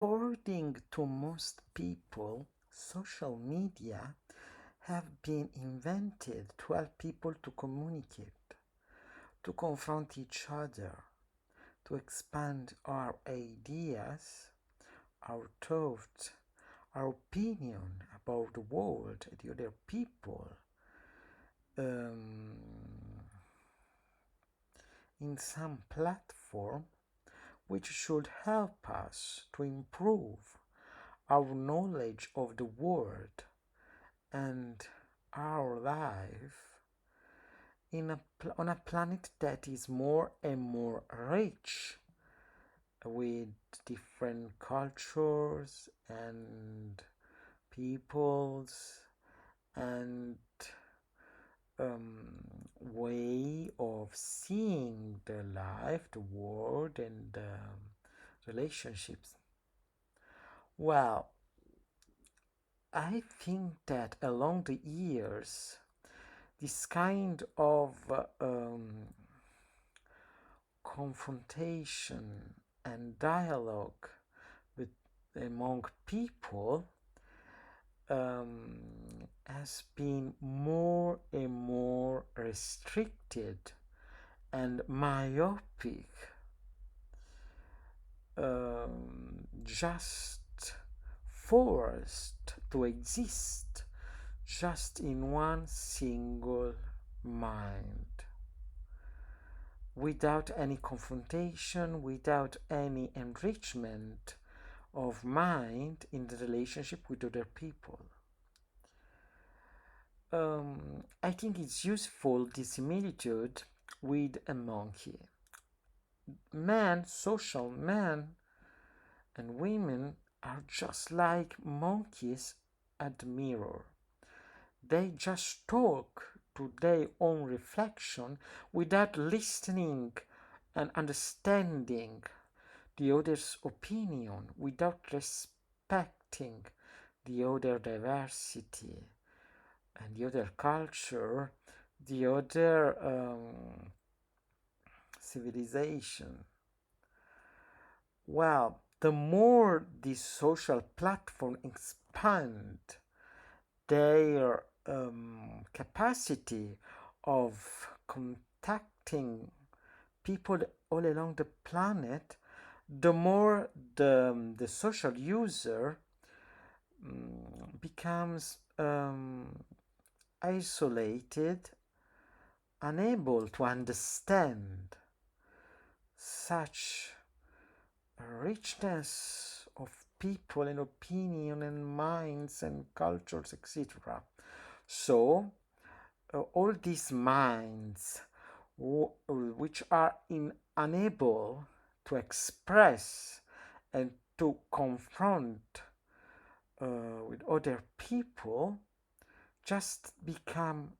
According to most people, social media have been invented to help people to communicate, to confront each other, to expand our ideas, our thoughts, our opinion about the world, the other people, um, in some platform which should help us to improve our knowledge of the world and our life on a planet that is more and more rich with different cultures and peoples and way of seeing the life, the world, and relationships. Well, I think that along the years, this kind of confrontation and dialogue with among people has been more and more restricted and myopic, just forced to exist just in one single mind, without any confrontation, without any enrichment of mind in the relationship with other people. I think it's useful, this similitude with a monkey. Men, social men, and women are just like monkeys at the mirror. They just talk to their own reflection without listening and understanding the other's opinion, without respecting the other diversity and the other culture, the other civilization. Well, the more these social platforms expand their capacity of contacting people all along the planet, the more the social user becomes isolated, unable to understand such richness of people and opinion and minds and cultures, etc. So all these minds which are unable to express and to confront with other people just become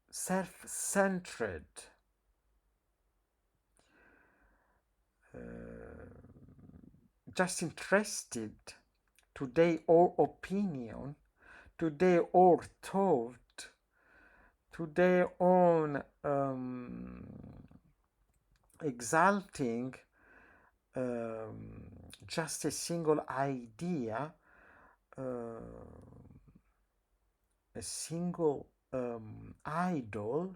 self-centered, just interested to their own opinion, to their own thought, to their own exalting just a single idea, a single idol,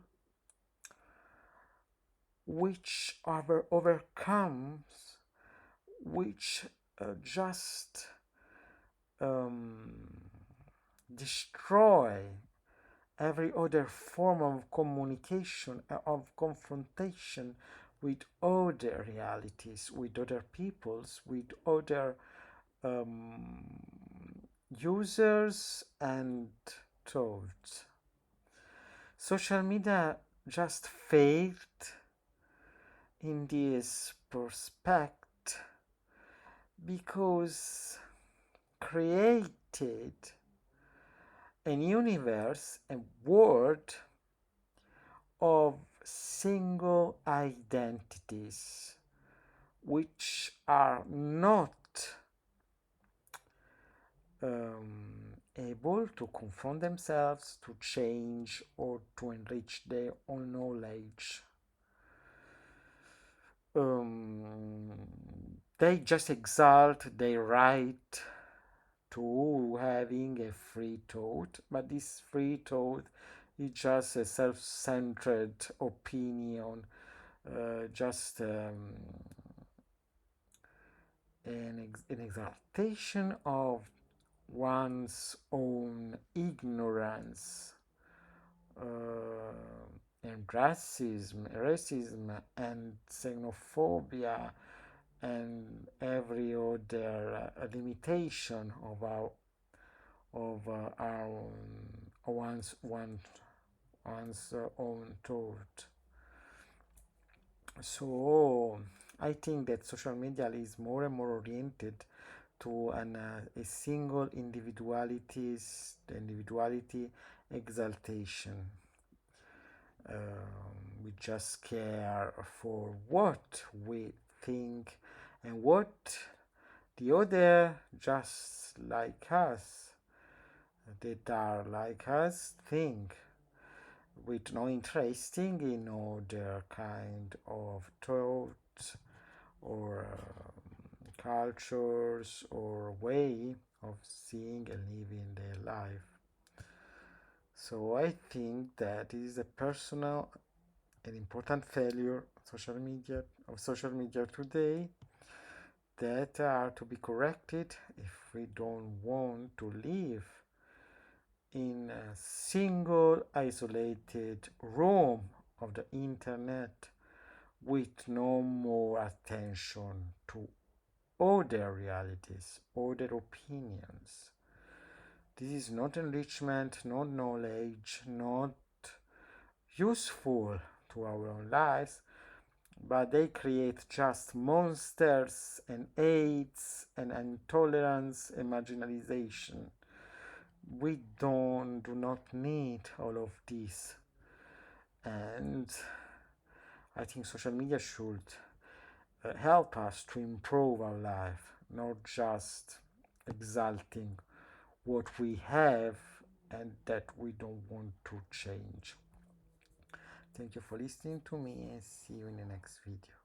which overcomes, which just destroy every other form of communication, of confrontation with other realities, with other peoples, with other users and thoughts. Social media just failed in this perspective because created an universe, a world of single identities which are not able to confront themselves, to change, or to enrich their own knowledge. They just exalt their right to having a free thought, but this free thought is just a self-centered opinion, just an exaltation of one's own ignorance, and racism and xenophobia and every other limitation of our one's own thought. So I think that social media is more and more oriented to a single individuality exaltation. We just care for what we think and what the other just like us that are like us think, with no interesting in other kind of thoughts or cultures or way of seeing and living their life. So I think that is a personal and important failure of social media today that are to be corrected if we don't want to live in a single isolated room of the internet with no more attention to other realities, other opinions. This is not enrichment, not knowledge, not useful to our own lives, but they create just monsters and hates and intolerance and marginalization. We do not need all of this. And I think social media should help us to improve our life, not just exalting what we have and that we don't want to change. Thank you for listening to me and see you in the next video.